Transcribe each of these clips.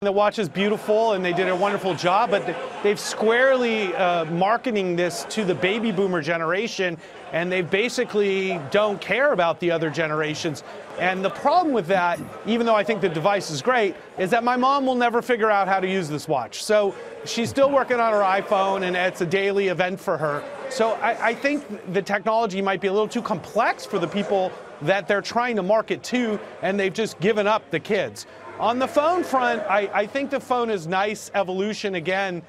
The watch is beautiful, and they did a wonderful job, but they've squarely marketing this to the baby boomer generation, and they basically don't care about the other generations. And the problem with that, even though I think the device is great, is that my mom will never figure out how to use this watch. So she's still working on her iPhone, and it's a daily event for her. So I think the technology might be a little too complex for the people that they're trying to market to, and they've just given up the kids. On the phone front, I think the phone is nice evolution again.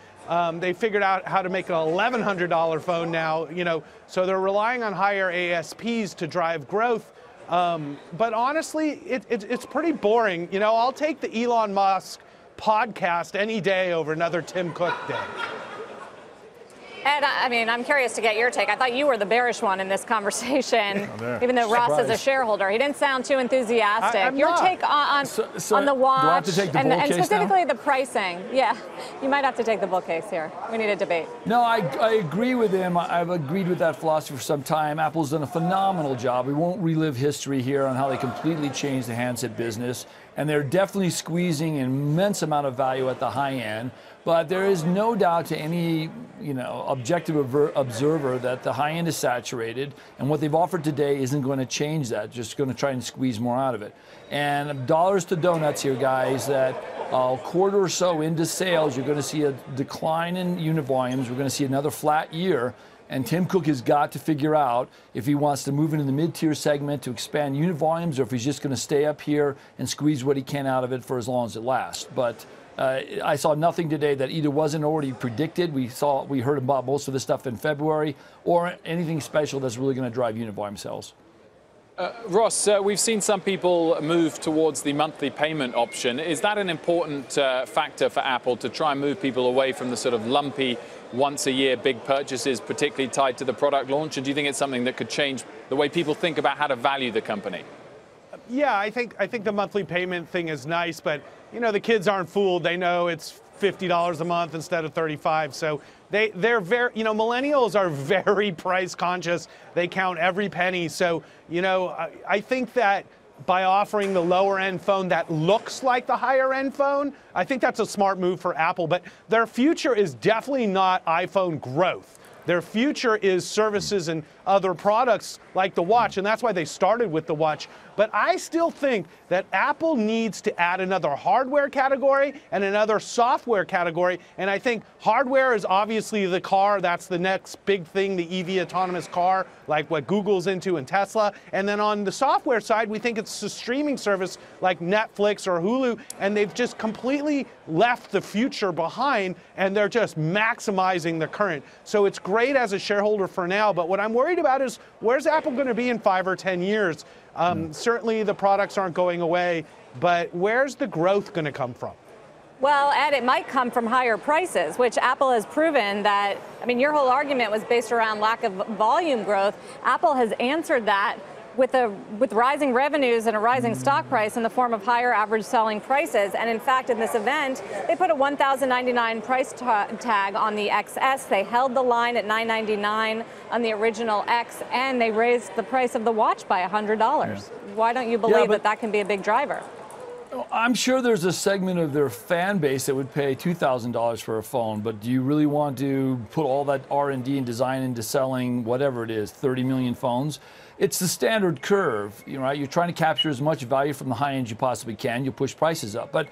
They figured out how to make an $1,100 phone now, so they're relying on higher ASPs to drive growth. But honestly, it's pretty boring. I'll take the Elon Musk podcast any day over another Tim Cook day. Ed, I'm curious to get your take. I thought you were the bearish one in this conversation, even though Ross is a shareholder. He didn't sound too enthusiastic. Your take on the watch, do I have to take the bull case specifically now? The pricing. Yeah, you might have to take the bull case here. We need a debate. No, I agree with him. I've agreed with that philosophy for some time. Apple's done a phenomenal job. We won't relive history here on how they completely changed the handset business. And they're definitely squeezing an immense amount of value at the high end. But there is no doubt to any objective observer that the high end is saturated, and what they've offered today isn't going to change that. Just going to try and squeeze more out of it. And dollars to donuts here, guys. That a quarter or so into sales, you're going to see a decline in unit volumes. We're going to see another flat year. And Tim Cook has got to figure out if he wants to move into the mid-tier segment to expand unit volumes, or if he's just going to stay up here and squeeze what he can out of it for as long as it lasts. But I saw nothing today that either wasn't already predicted. We heard about most of this stuff in February, or anything special that's really going to drive unit volume sales. Ross, we've seen some people move towards the monthly payment option. Is that an important factor for Apple to try and move people away from the sort of lumpy, once-a-year big purchases, particularly tied to the product launch? And do you think it's something that could change the way people think about how to value the company? Yeah, I think the monthly payment thing is nice, but the kids aren't fooled. They know it's $50 a month instead of $35. So they're very, millennials are very price conscious. They count every penny. So, I think that by offering the lower end phone that looks like the higher end phone, I think that's a smart move for Apple. But their future is definitely not iPhone growth. Their future is services and other products like the watch, and that's why they started with the watch. But I still think that Apple needs to add another hardware category and another software category, and I think hardware is obviously the car. That's the next big thing, the EV autonomous car, like what Google's into and Tesla. And then on the software side, we think it's a streaming service like Netflix or Hulu, and they've just completely left the future behind, and they're just maximizing the current. So it's great as a shareholder for now, but what I'm worried about is where's Apple going to be in 5 or 10 years? Certainly the products aren't going away, but where's the growth going to come from? Well, Ed, it might come from higher prices, which Apple has proven that, your whole argument was based around lack of volume growth. Apple has answered that with rising revenues and a rising stock price in the form of higher average selling prices. And in fact, in this event, they put a $1,099 price tag on the XS. They held the line at $999 on the original X, and they raised the price of the watch by $100. Yeah. Why don't you believe that can be a big driver? I'm sure there's a segment of their fan base that would pay $2,000 for a phone, but do you really want to put all that R&D and design into selling whatever it is, 30 million phones? It's the standard curve, right? You're trying to capture as much value from the high end as you possibly can. You push prices up, but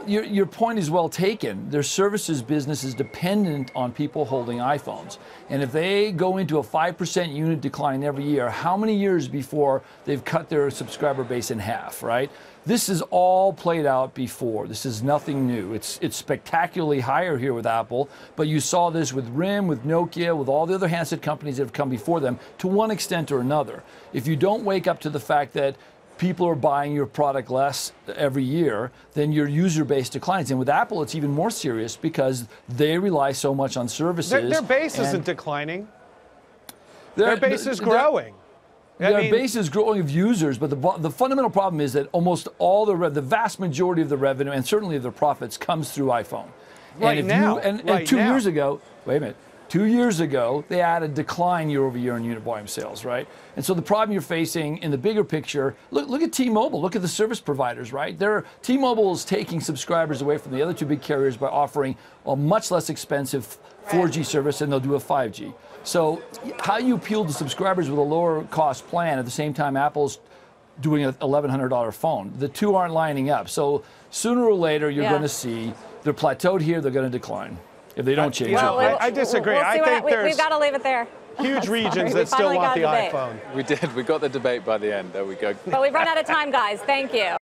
your point is well taken. Their services business is dependent on people holding iPhones. And if they go into a 5% unit decline every year, how many years before they've cut their subscriber base in half, right? This is all played out before. This is nothing new. It's spectacularly higher here with Apple, but you saw this with RIM, with Nokia, with all the other handset companies that have come before them to one extent or another. If you don't wake up to the fact that people are buying your product less every year, then your user base declines. And with Apple, it's even more serious because they rely so much on services. Their base isn't declining. Their base is growing. Their base is growing of users, but the fundamental problem is that almost all the vast majority of the revenue and certainly of the profits comes through iPhone. Right now. And 2 years ago, wait a minute. 2 years ago, they had a decline year over year in unit volume sales, right? And so the problem you're facing in the bigger picture, look at T-Mobile, look at the service providers, right? T-Mobile is taking subscribers away from the other two big carriers by offering a much less expensive 4G service, and they'll do a 5G. So how you appeal to subscribers with a lower cost plan at the same time Apple's doing a $1,100 phone? The two aren't lining up. So sooner or later, you're going to see they're plateaued here, they're going to decline if they don't change. Well, I disagree. We'll I think we've got to leave it there. Huge regions We that still finally want got the a debate. iPhone. We did. We got the debate by the end. There we go. But we've run out of time, guys. Thank you.